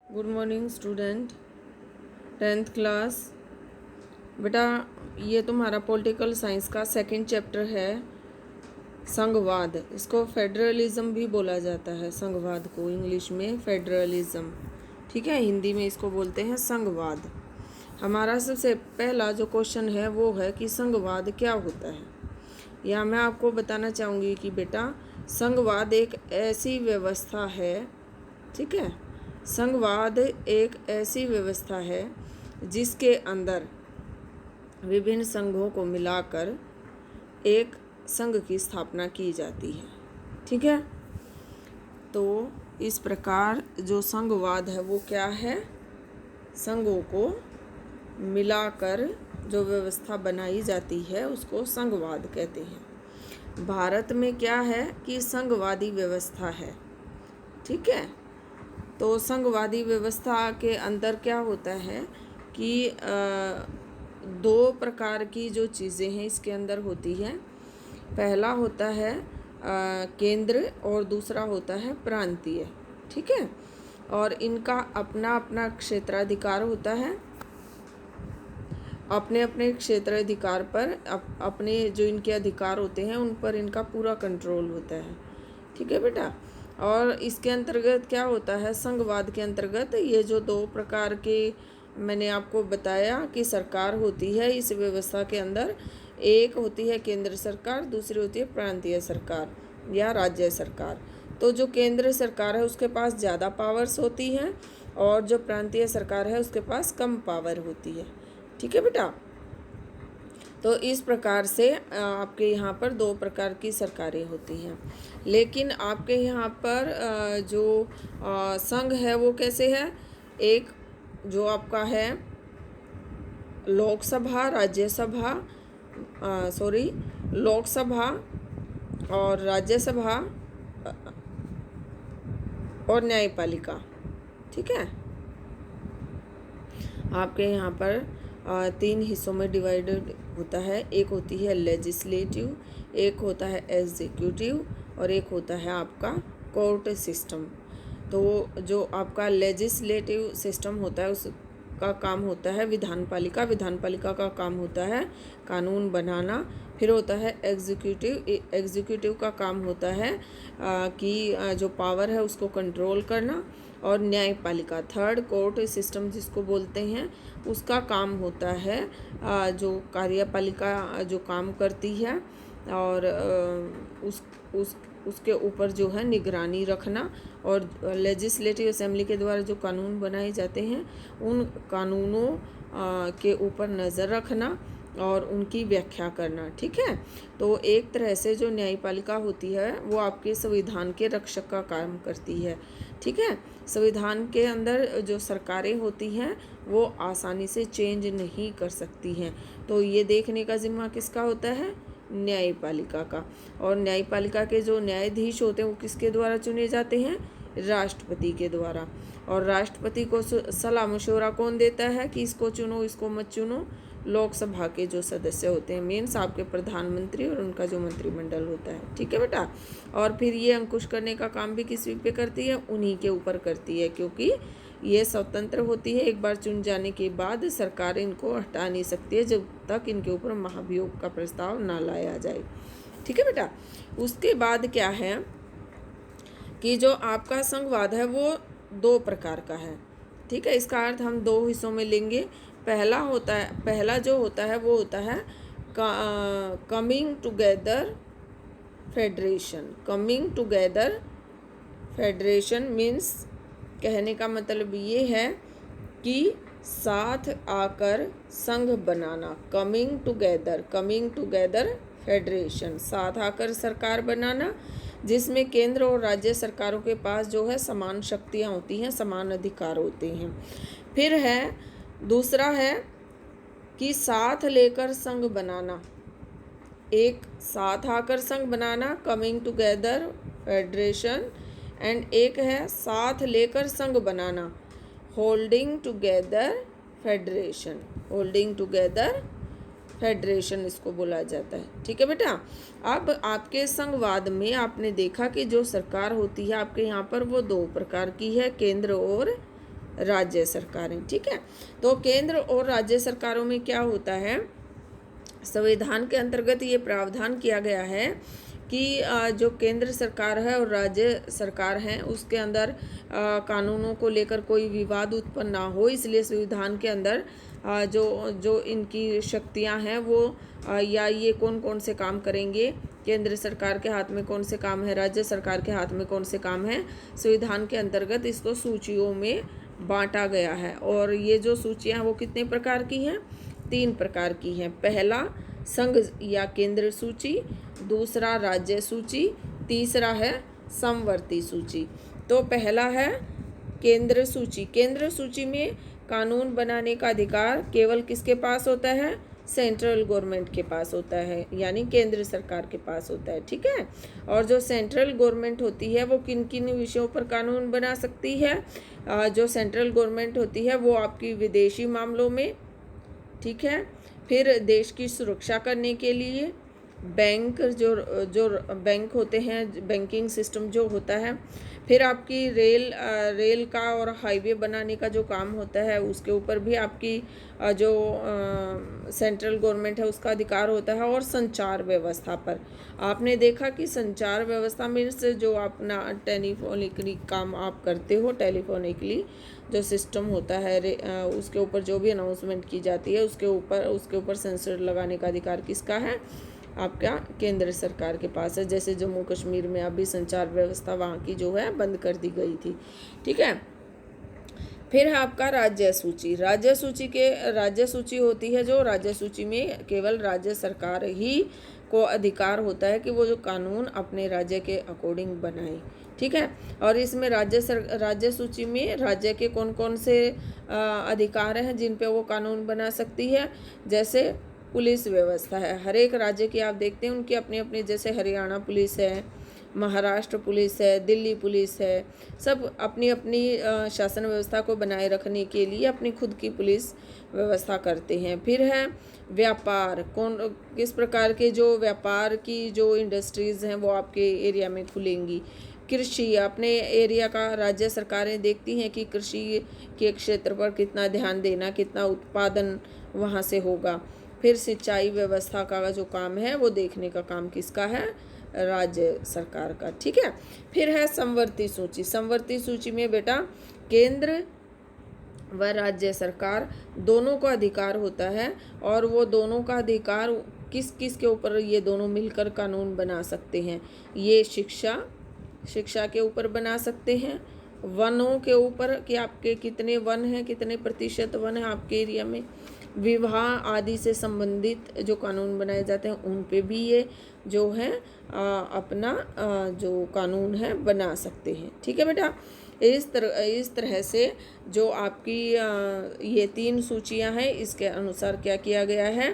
Good morning student, 10th class. बेटा, ये तुम्हारा पॉलिटिकल साइंस का सेकंड चैप्टर है, संघवाद। इसको फेडरलिज्म भी बोला जाता है। संघवाद को इंग्लिश में फेडरलिज्म, ठीक है, हिंदी में इसको बोलते हैं संघवाद। हमारा सबसे पहला जो क्वेश्चन है वो है कि संघवाद क्या होता है। या मैं आपको बताना चाहूँगी कि बेटा, संघवाद एक ऐसी व्यवस्था है, ठीक है, संघवाद एक ऐसी व्यवस्था है जिसके अंदर विभिन्न संघों को मिलाकर एक संघ की स्थापना की जाती है, ठीक है। तो इस प्रकार जो संघवाद है वो क्या है, संघों को मिलाकर जो व्यवस्था बनाई जाती है उसको संघवाद कहते हैं। भारत में क्या है कि संघवादी व्यवस्था है, ठीक है। तो संघवादी व्यवस्था के अंदर क्या होता है कि दो प्रकार की जो चीज़ें हैं इसके अंदर होती हैं। पहला होता है केंद्र और दूसरा होता है प्रांतीय, ठीक है। और इनका अपना अपना क्षेत्राधिकार होता है। अपने अपने क्षेत्राधिकार पर अपने जो इनके अधिकार होते हैं उन पर इनका पूरा कंट्रोल होता है, ठीक है बेटा। और इसके अंतर्गत क्या होता है, संघवाद के अंतर्गत ये जो दो प्रकार के मैंने आपको बताया कि सरकार होती है इस व्यवस्था के अंदर, एक होती है केंद्र सरकार, दूसरी होती है प्रांतीय सरकार या राज्य सरकार। तो जो केंद्र सरकार है उसके पास ज़्यादा पावर्स होती हैं और जो प्रांतीय सरकार है उसके पास कम पावर होती है, ठीक है बेटा। तो इस प्रकार से आपके यहाँ पर दो प्रकार की सरकारें होती हैं। लेकिन आपके यहाँ पर जो संघ है वो कैसे है, एक जो आपका है लोकसभा, राज्यसभा, लोकसभा और राज्यसभा और न्यायपालिका, ठीक है। आपके यहाँ पर तीन हिस्सों में डिवाइडेड होता है। एक होती है लेजिस्लेटिव, एक होता है एग्जीक्यूटिव और एक होता है आपका कोर्ट सिस्टम। तो जो आपका लेजिस्लेटिव सिस्टम होता है उसका काम होता है विधानपालिका, विधानपालिका का काम होता है कानून बनाना। फिर होता है एग्जीक्यूटिव, एग्जीक्यूटिव का काम होता है कि जो पावर है उसको कंट्रोल करना। और न्यायपालिका, थर्ड कोर्ट सिस्टम जिसको बोलते हैं, उसका काम होता है जो कार्यपालिका जो काम करती है और उसके ऊपर जो है निगरानी रखना और लेजिस्लेटिव असेंबली के द्वारा जो कानून बनाए जाते हैं उन कानूनों के ऊपर नज़र रखना और उनकी व्याख्या करना, ठीक है। तो एक तरह से जो न्यायपालिका होती है वो आपके संविधान के रक्षक का काम करती है, ठीक है। संविधान के अंदर जो सरकारें होती हैं वो आसानी से चेंज नहीं कर सकती हैं। तो ये देखने का जिम्मा किसका होता है, न्यायपालिका का। और न्यायपालिका के जो न्यायाधीश होते हैं वो किसके द्वारा चुने जाते हैं, राष्ट्रपति के द्वारा। और राष्ट्रपति को सलाह मशवरा कौन देता है कि इसको चुनो इसको मत चुनो, लोकसभा के जो सदस्य होते हैं, मीन्स आपके प्रधानमंत्री और उनका जो मंत्रिमंडल होता है, ठीक है बेटा। और फिर ये अंकुश करने का काम भी किस पे करती है, उन्हीं के ऊपर करती है, क्योंकि ये स्वतंत्र होती है। एक बार चुन जाने के बाद सरकार इनको हटा नहीं सकती है जब तक इनके ऊपर महाभियोग का प्रस्ताव ना लाया जाए, ठीक है बेटा। उसके बाद क्या है कि जो आपका संघवाद है वो दो प्रकार का है, ठीक है। इसका अर्थ हम दो हिस्सों में लेंगे। पहला जो होता है वो होता है coming together federation. Coming together federation means कहने का मतलब ये है कि साथ आकर संघ बनाना। कमिंग टुगेदर फेडरेशन, साथ आकर सरकार बनाना जिसमें केंद्र और राज्य सरकारों के पास जो है समान शक्तियाँ होती हैं, समान अधिकार होते हैं। फिर है दूसरा है कि साथ लेकर संघ बनाना, एक साथ आकर संघ बनाना, कमिंग टुगेदर फेडरेशन, एंड एक है साथ लेकर संघ बनाना, holding together federation. Holding together federation इसको बोला जाता है, ठीक है बेटा। अब आपके संघवाद में आपने देखा कि जो सरकार होती है आपके यहाँ पर वो दो प्रकार की है, केंद्र और राज्य सरकारें। ठीक है, तो केंद्र और राज्य सरकारों में क्या होता है, संविधान के अंतर्गत ये प्रावधान किया गया है कि जो केंद्र सरकार है और राज्य सरकार है उसके अंदर कानूनों को लेकर कोई विवाद उत्पन्न ना हो, इसलिए संविधान के अंदर जो इनकी शक्तियां हैं वो या ये कौन कौन से काम करेंगे, केंद्र सरकार के हाथ में कौन से काम है, राज्य सरकार के हाथ में कौन से काम है, संविधान के अंतर्गत इसको सूचियों में बांटा गया है। और ये जो सूचियां वो कितने प्रकार की हैं, 3 प्रकार की हैं। पहला संघ या केंद्र सूची, दूसरा राज्य सूची, तीसरा है समवर्ती सूची। तो पहला है केंद्र सूची। केंद्र सूची में कानून बनाने का अधिकार केवल किसके पास होता है, सेंट्रल गवर्नमेंट के पास होता है, यानी केंद्र सरकार के पास होता है। ठीक है, और जो सेंट्रल गवर्नमेंट होती है वो किन किन विषयों पर कानून बना सकती है, जो सेंट्रल गवर्नमेंट होती है वो आपकी विदेशी मामलों में, ठीक है, फिर देश की सुरक्षा करने के लिए, बैंक जो बैंक होते हैं, बैंकिंग सिस्टम जो होता है, फिर आपकी रेल का और हाईवे बनाने का जो काम होता है उसके ऊपर भी आपकी जो सेंट्रल गवर्नमेंट है उसका अधिकार होता है, और संचार व्यवस्था पर आपने देखा कि संचार व्यवस्था मीन्स जो अपना टेलीफोनिकली काम आप करते हो, टेलीफोनिकली जो सिस्टम होता है उसके ऊपर जो भी अनाउंसमेंट की जाती है उसके ऊपर सेंसर लगाने का अधिकार किसका है, आपका केंद्र सरकार के पास है। जैसे जम्मू कश्मीर में अभी संचार व्यवस्था वहाँ की जो है बंद कर दी गई थी। ठीक है, फिर है आपका राज्य सूची। राज्य सूची होती है जो राज्य सूची में केवल राज्य सरकार ही को अधिकार होता है कि वो जो कानून अपने राज्य के अकॉर्डिंग बनाए। ठीक है, और इसमें राज्य सूची में राज्य के कौन कौन से अधिकार हैं जिन पे वो कानून बना सकती है। जैसे पुलिस व्यवस्था है, हर एक राज्य की आप देखते हैं उनकी अपनी अपनी, जैसे हरियाणा पुलिस है, महाराष्ट्र पुलिस है, दिल्ली पुलिस है, सब अपनी अपनी शासन व्यवस्था को बनाए रखने के लिए अपनी खुद की पुलिस व्यवस्था करते हैं। फिर है व्यापार, किस प्रकार के जो व्यापार की जो इंडस्ट्रीज़ हैं वो आपके एरिया में खुलेंगी। कृषि, अपने एरिया का राज्य सरकारें देखती हैं कि कृषि के क्षेत्र पर कितना ध्यान देना, कितना उत्पादन वहाँ से होगा। फिर सिंचाई व्यवस्था का जो काम है वो देखने का काम किसका है, राज्य सरकार का। ठीक है, फिर है समवर्ती सूची। समवर्ती सूची में बेटा केंद्र व राज्य सरकार दोनों का अधिकार होता है, और वो दोनों का अधिकार किस किस के ऊपर ये दोनों मिलकर कानून बना सकते हैं। ये शिक्षा के ऊपर बना सकते हैं, वनों के ऊपर कि आपके कितने वन हैं, कितने प्रतिशत वन है आपके एरिया में, विवाह आदि से संबंधित जो कानून बनाए जाते हैं उन पे भी ये जो है अपना जो कानून है बना सकते हैं। ठीक है बेटा, इस तरह से जो आपकी ये 3 सूचियां हैं इसके अनुसार क्या किया गया है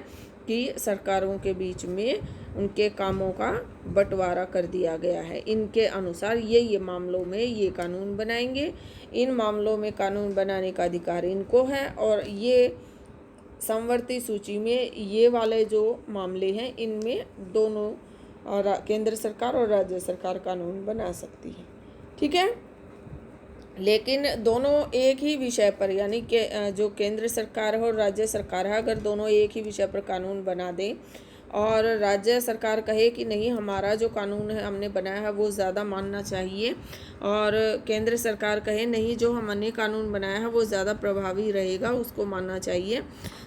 कि सरकारों के बीच में उनके कामों का बंटवारा कर दिया गया है। इनके अनुसार ये मामलों में ये कानून बनाएंगे, इन मामलों में कानून बनाने का अधिकार इनको है, और ये समवर्ती सूची में ये वाले जो मामले हैं इनमें दोनों और केंद्र सरकार और राज्य सरकार कानून बना सकती है। ठीक है, लेकिन दोनों एक ही विषय पर, यानी कि जो केंद्र सरकार है और राज्य सरकार है, अगर दोनों एक ही विषय पर कानून बना दें और राज्य सरकार कहे कि नहीं हमारा जो कानून है हमने बनाया है वो ज़्यादा मानना चाहिए, और केंद्र सरकार कहे नहीं जो हमने कानून बनाया है वो ज़्यादा प्रभावी रहेगा उसको मानना चाहिए,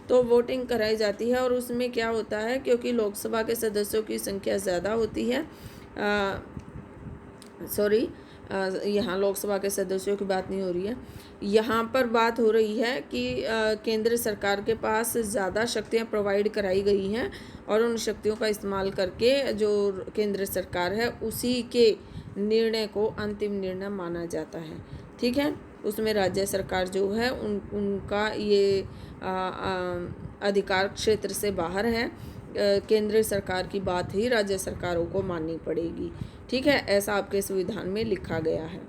तो वोटिंग कराई जाती है। और उसमें क्या होता है, क्योंकि लोकसभा के सदस्यों की संख्या ज़्यादा होती है, यहाँ लोकसभा के सदस्यों की बात नहीं हो रही है, यहाँ पर बात हो रही है कि केंद्र सरकार के पास ज़्यादा शक्तियाँ प्रोवाइड कराई गई हैं, और उन शक्तियों का इस्तेमाल करके जो केंद्र सरकार है उसी के निर्णय को अंतिम निर्णय माना जाता है। ठीक है, उसमें राज्य सरकार जो है उनका ये अधिकार क्षेत्र से बाहर है, केंद्र सरकार की बात ही राज्य सरकारों को माननी पड़ेगी। ठीक है, ऐसा आपके संविधान में लिखा गया है।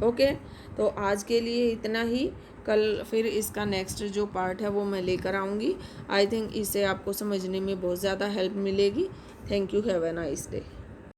ओके, तो आज के लिए इतना ही, कल फिर इसका नेक्स्ट जो पार्ट है वो मैं लेकर आऊँगी। आई थिंक इससे आपको समझने में बहुत ज़्यादा हेल्प मिलेगी। Thank you, have a nice day.